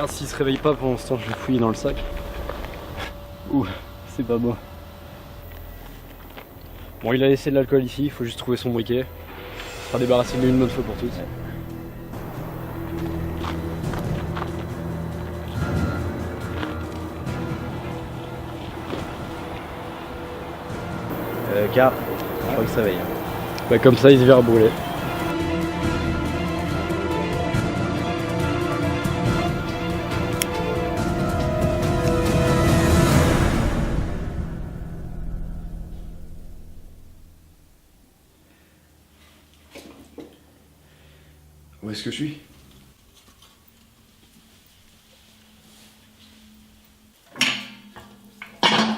Regarde s'il se réveille pas pendant ce temps, je vais fouiller dans le sac. Ouh, c'est pas beau. Bon, il a laissé de l'alcool ici, il faut juste trouver son briquet. On sera débarrassé de lui une bonne fois pour toutes. Car, je crois que ça va y. Bah comme ça il se verra brûler. Où est-ce que je suis?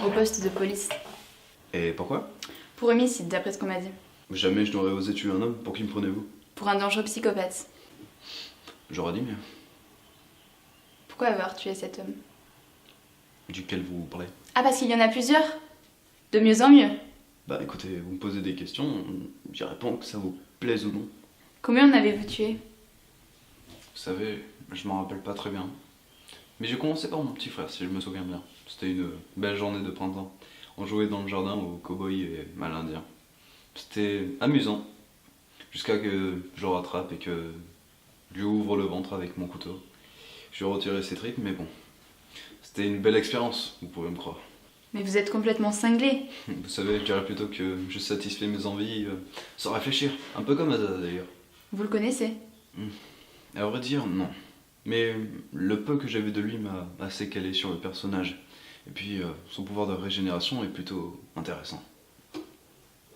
Au poste de police. Et pourquoi? Pour homicide, d'après ce qu'on m'a dit. Jamais je n'aurais osé tuer un homme, pour qui me prenez-vous? Pour un dangereux psychopathe. J'aurais dit mieux. Pourquoi avoir tué cet homme? Duquel vous parlez? Ah, parce qu'il y en a plusieurs? De mieux en mieux. Bah écoutez, vous me posez des questions, j'y réponds que ça vous plaise ou non. Combien en avez-vous tué? Vous savez, je m'en rappelle pas très bien. Mais j'ai commencé par mon petit frère, si je me souviens bien. C'était une belle journée de printemps. On jouait dans le jardin aux cow-boys et à l'indien. C'était amusant, jusqu'à que je le rattrape et que je lui ouvre le ventre avec mon couteau. Je lui ai retiré ses tripes, mais bon. C'était une belle expérience, vous pouvez me croire. Mais vous êtes complètement cinglé. Vous savez, je dirais plutôt que je satisfais mes envies sans réfléchir. Un peu comme Azaz d'ailleurs. Vous le connaissez? À vrai dire, non. Mais le peu que j'ai vu de lui m'a assez calé sur le personnage. Et puis, son pouvoir de régénération est plutôt intéressant.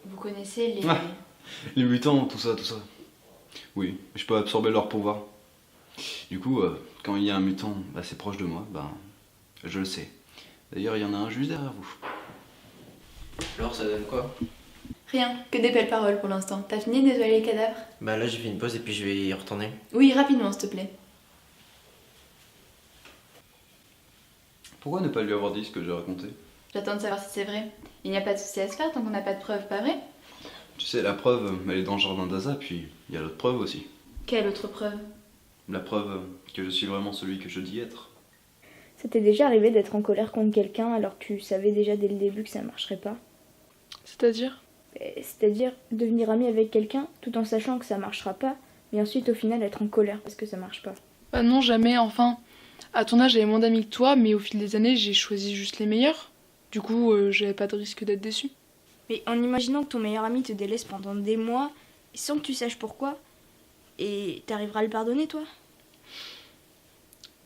Vous connaissez les... Ah, les mutants, tout ça, tout ça. Oui, je peux absorber leur pouvoir. Du coup, quand il y a un mutant assez proche de moi, ben, je le sais. D'ailleurs, il y en a un juste derrière vous. Alors, ça donne quoi? Rien, que des belles paroles pour l'instant. T'as fini de nettoyer les cadavres? Bah là, j'ai fait une pause et puis je vais y retourner. Oui, rapidement, s'il te plaît. Pourquoi ne pas lui avoir dit ce que j'ai raconté? J'attends de savoir si c'est vrai. Il n'y a pas de souci à se faire tant qu'on n'a pas de preuves, pas vrai? Tu sais, la preuve, elle est dans le jardin d'Aza, puis il y a l'autre preuve aussi. Quelle autre preuve? La preuve que je suis vraiment celui que je dis être. Ça t'est déjà arrivé d'être en colère contre quelqu'un alors que tu savais déjà dès le début que ça marcherait pas? C'est-à-dire? C'est-à-dire devenir ami avec quelqu'un tout en sachant que ça marchera pas, mais ensuite au final être en colère parce que ça marche pas. Bah non, jamais, enfin. À ton âge, j'avais moins d'amis que toi, mais au fil des années, j'ai choisi juste les meilleurs. Du coup, j'avais pas de risque d'être déçue. Mais en imaginant que ton meilleur ami te délaisse pendant des mois, sans que tu saches pourquoi, et t'arriveras à le pardonner toi?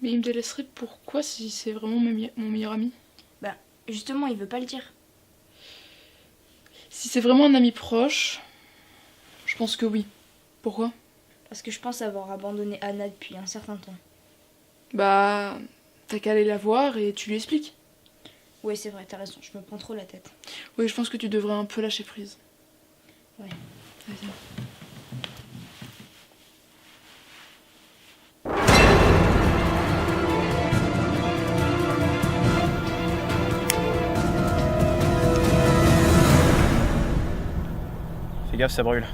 Mais il me délaisserait pourquoi si c'est vraiment mon meilleur ami? Bah justement, il veut pas le dire. Si c'est vraiment un ami proche, je pense que oui. Pourquoi? Parce que je pense avoir abandonné Anna depuis un certain temps. Bah, t'as qu'à aller la voir et tu lui expliques. Ouais, c'est vrai, t'as raison, je me prends trop la tête. Oui, je pense que tu devrais un peu lâcher prise. Ouais. Vas-y. Fais gaffe, ça brûle.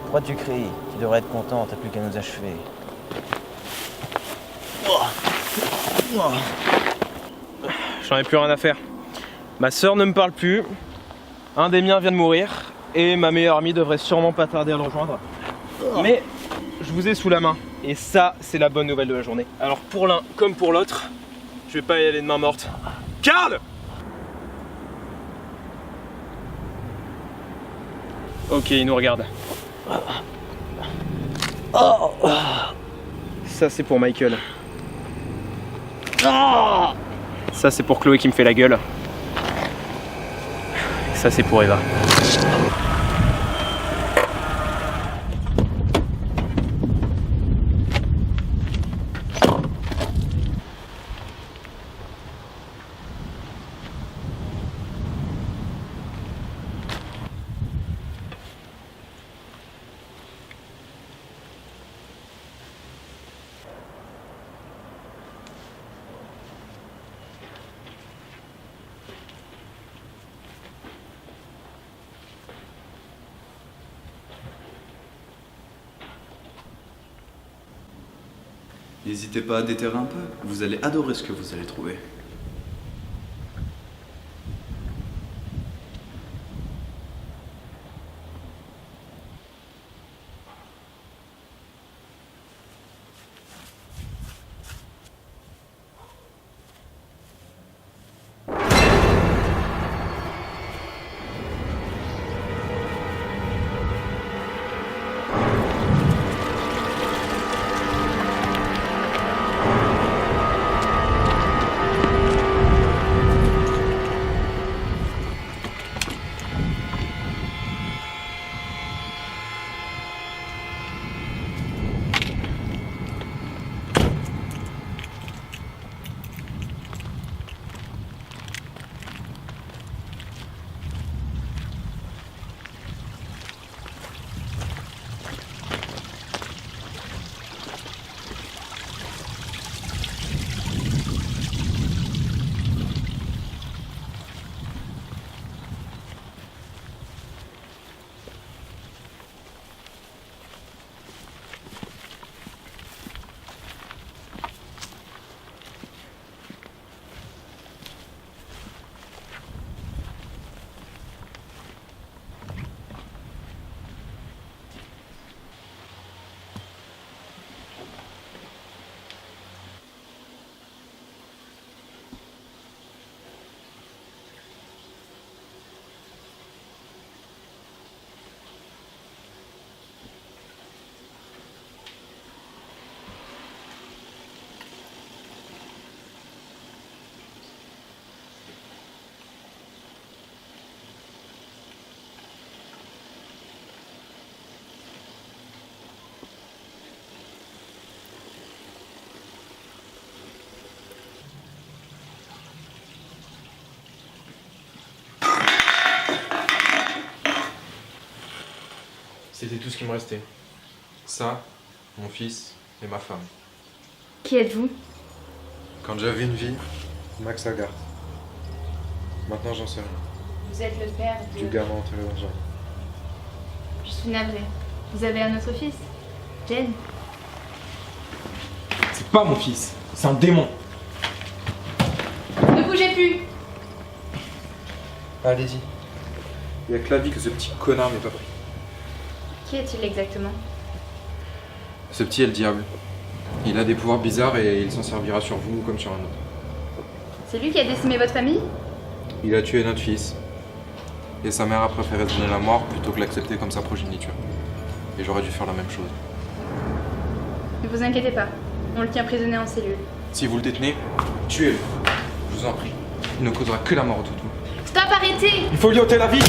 Pourquoi tu cries? Tu devrais être content, t'as plus qu'à nous achever. J'en ai plus rien à faire. Ma sœur ne me parle plus, un des miens vient de mourir, et ma meilleure amie devrait sûrement pas tarder à le rejoindre. Mais je vous ai sous la main, et ça c'est la bonne nouvelle de la journée. Alors pour l'un comme pour l'autre, je vais pas y aller de main morte. Karl! Ok, il nous regarde. Ça c'est pour Michael. Ça c'est pour Chloé qui me fait la gueule. Ça c'est pour Eva. N'hésitez pas à déterrer un peu, vous allez adorer ce que vous allez trouver. C'était tout ce qui me restait. Ça, mon fils et ma femme. Qui êtes-vous? Quand j'avais une vie, Max Agarth. Maintenant, j'en sais rien. Vous êtes le père de... Du gamin enterré dans le jardin. Je suis navrée. Vous avez un autre fils? Jen? C'est pas mon fils, c'est un démon. Ne bougez plus! Allez-y. Il y a que la vie que ce petit connard m'ait pas pris. Qui est-il exactement? Ce petit est le diable. Il a des pouvoirs bizarres et il s'en servira sur vous comme sur un autre. C'est lui qui a décimé votre famille? Il a tué notre fils. Et sa mère a préféré donner la mort plutôt que l'accepter comme sa progéniture. Et j'aurais dû faire la même chose. Ne vous inquiétez pas, on le tient prisonnier en cellule. Si vous le détenez, tuez-le. Je vous en prie. Il ne causera que la mort au toutou. Stop, arrêtez! Il faut lui ôter la vie!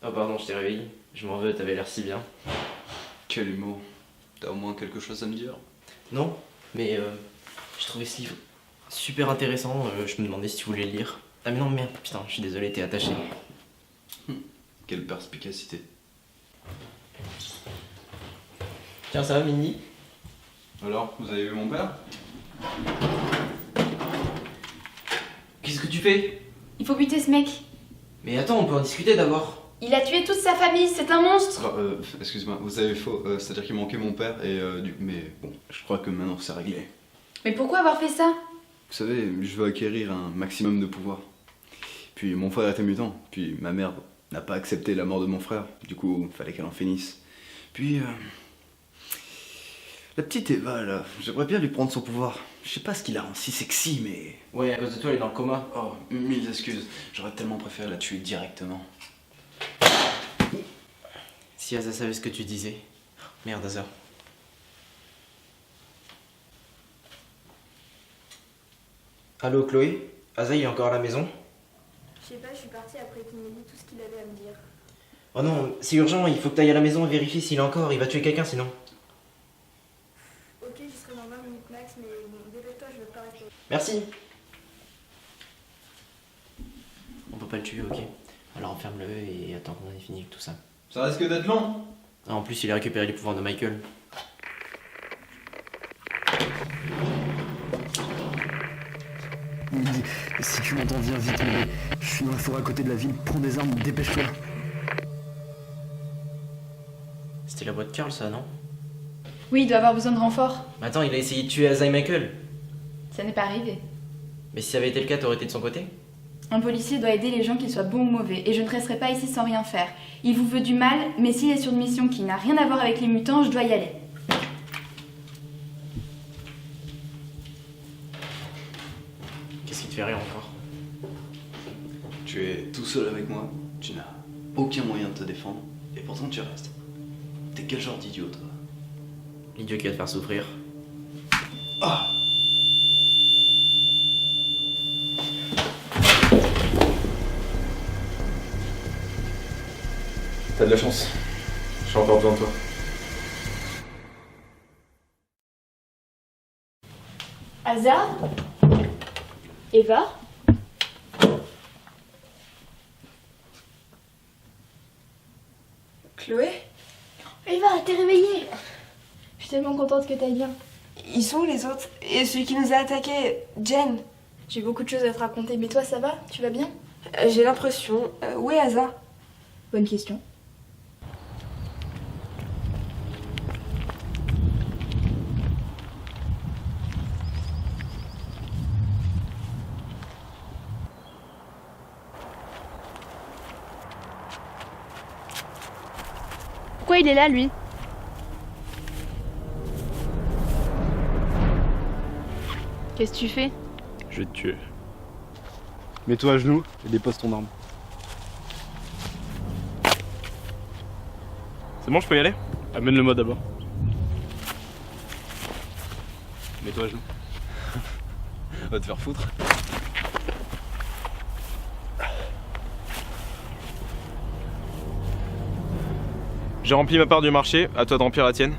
Oh pardon, je t'ai réveillé. Je m'en veux, t'avais l'air si bien. Quel humour. T'as au moins quelque chose à me dire? Non, mais je trouvais ce livre super intéressant. Je me demandais si tu voulais le lire. Ah mais non, merde, putain, je suis désolé, t'es attaché. Quelle perspicacité. Tiens, ça va, Mindy? Alors, vous avez vu mon père? Qu'est-ce que tu fais? Il faut buter ce mec. Mais attends, on peut en discuter d'abord. Il a tué toute sa famille, c'est un monstre! Excuse-moi, vous avez faux. C'est-à-dire qu'il manquait mon père et mais bon, je crois que maintenant c'est réglé. Mais pourquoi avoir fait ça? Vous savez, je veux acquérir un maximum de pouvoir. Puis mon frère était mutant, puis ma mère n'a pas accepté la mort de mon frère, du coup, fallait qu'elle en finisse. Puis, la petite Eva, là, j'aimerais bien lui prendre son pouvoir. Je sais pas ce qui la rend si sexy, mais... Ouais, à cause de toi, elle est dans le coma. Oh, mille excuses, j'aurais tellement préféré la tuer directement. Si Asa savait ce que tu disais. Merde, Asa. Allô, Chloé? Asa, il est encore à la maison? Je sais pas, je suis partie après qu'il m'ait dit tout ce qu'il avait à me dire. Oh non, c'est urgent, il faut que t'ailles à la maison et vérifier s'il est encore. Il va tuer quelqu'un sinon. Ok, j'y serai dans 20 minutes max, mais bon, dépêche-toi, je veux pas rester. Merci. On peut pas le tuer, ok. Alors enferme-le et attends qu'on ait fini avec tout ça. Ça risque d'être long. Ah, en plus, il a récupéré les pouvoirs de Michael. Si tu m'entends, viens vite, mais je suis dans la forêt à côté de la ville, prends des armes, dépêche-toi. C'était la boîte Carl, ça, non? Oui, il doit avoir besoin de renfort. Mais attends, il a essayé de tuer Asa et Michael. Ça n'est pas arrivé. Mais si ça avait été le cas, t'aurais été de son côté? Un policier doit aider les gens, qu'ils soient bons ou mauvais, et je ne resterai pas ici sans rien faire. Il vous veut du mal, mais s'il est sur une mission qui n'a rien à voir avec les mutants, je dois y aller. Qu'est-ce qui te fait rire encore? Tu es tout seul avec moi, tu n'as aucun moyen de te défendre, et pourtant tu restes. T'es quel genre d'idiot, toi? L'idiot qui va te faire souffrir. Ah! T'as de la chance. J'ai encore besoin de toi. Asa? Eva? Chloé? Eva, t'es réveillée! Je suis tellement contente que t'ailles bien. Ils sont où les autres? Et celui qui nous a attaqué, Jen? J'ai beaucoup de choses à te raconter, mais toi ça va? Tu vas bien? J'ai l'impression. Où est Asa? Bonne question. Pourquoi il est là, lui? Qu'est-ce que tu fais? Je vais te tuer. Mets-toi à genoux et dépose ton arme. C'est bon, je peux y aller? Amène-le-moi d'abord. Mets-toi à genoux. Va te faire foutre. J'ai rempli ma part du marché, à toi de remplir la tienne.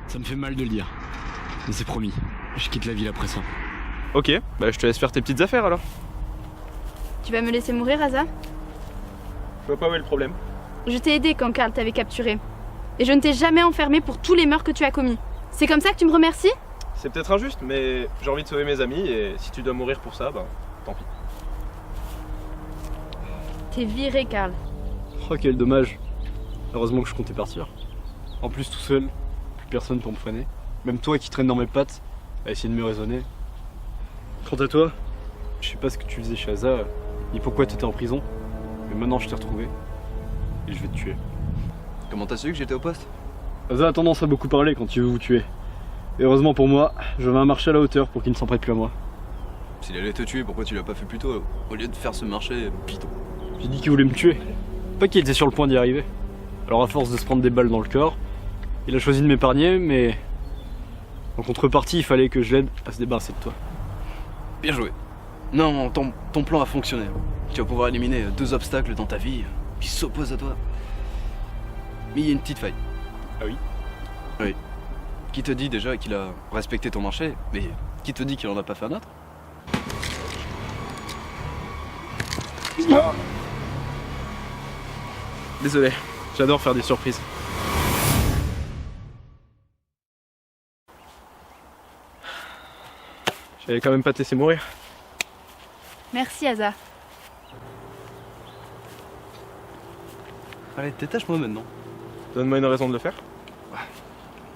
Ça me fait mal de le dire. Mais c'est promis. Je quitte la ville après ça. Ok, bah je te laisse faire tes petites affaires alors. Tu vas me laisser mourir, Asa? Je vois pas où est le problème. Je t'ai aidé quand Carl t'avait capturé. Et je ne t'ai jamais enfermé pour tous les meurtres que tu as commis. C'est comme ça que tu me remercies? C'est peut-être injuste, mais j'ai envie de sauver mes amis et si tu dois mourir pour ça, bah tant pis. T'es viré, Carl. Oh, quel dommage. Heureusement que je comptais partir. En plus, tout seul, plus personne pour me freiner. Même toi qui traînes dans mes pattes, à essayer de me raisonner. Quant à toi, je sais pas ce que tu faisais chez Asa, ni pourquoi tu étais en prison. Mais maintenant, je t'ai retrouvé. Et je vais te tuer. Comment t'as su que j'étais au poste? Asa a tendance à beaucoup parler quand tu veux vous tuer. Et heureusement pour moi, je vais un marché à la hauteur pour qu'il ne s'en prête plus à moi. S'il allait te tuer, pourquoi tu l'as pas fait plus tôt, au lieu de faire ce marché bidon? J'ai dit qu'il voulait me tuer. Pas qu'il était sur le point d'y arriver. Alors à force de se prendre des balles dans le corps, il a choisi de m'épargner, mais en contrepartie, il fallait que je l'aide à se débarrasser de toi. Bien joué. Non, ton plan a fonctionné. Tu vas pouvoir éliminer 2 obstacles dans ta vie qui s'opposent à toi. Mais il y a une petite faille. Ah oui? Oui. Qui te dit déjà qu'il a respecté ton marché, mais qui te dit qu'il en a pas fait un autre? Désolé, j'adore faire des surprises. J'allais quand même pas te laisser mourir. Merci, Asa. Allez, détache-moi maintenant. Donne-moi une raison de le faire.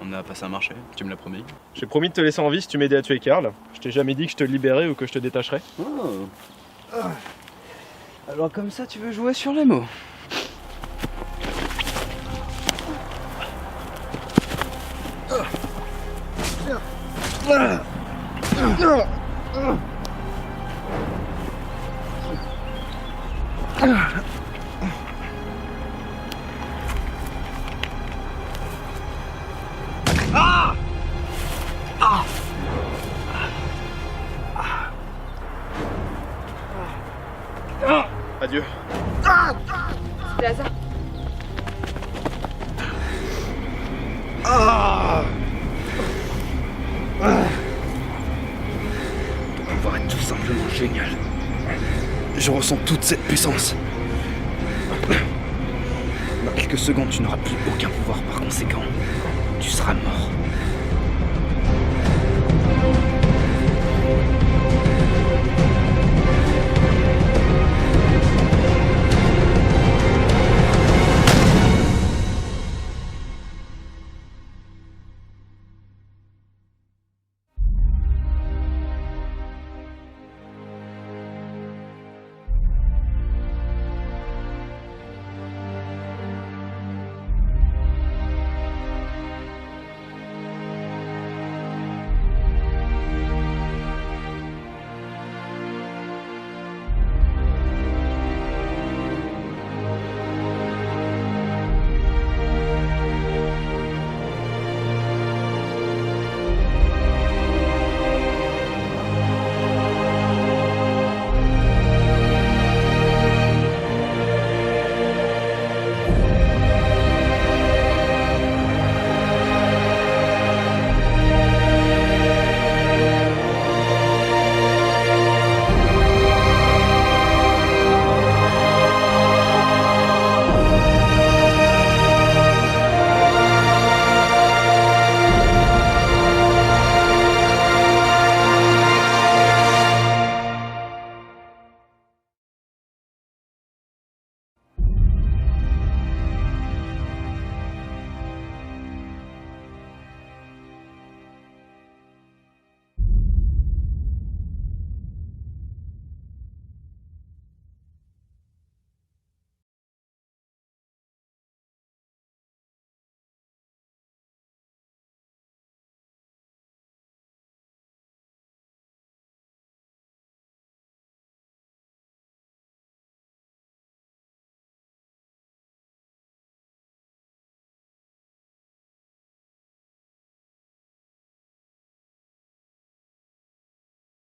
On a passé un marché, tu me l'as promis. J'ai promis de te laisser en vie si tu m'aidais à tuer Carl. Je t'ai jamais dit que je te libérais ou que je te détacherais. Oh. Alors comme ça, tu veux jouer sur les mots. Adieu. C'était hasard. Ton pouvoir est tout simplement génial. Je ressens toute cette puissance. Dans quelques secondes, tu n'auras plus aucun pouvoir, par conséquent, tu seras mort.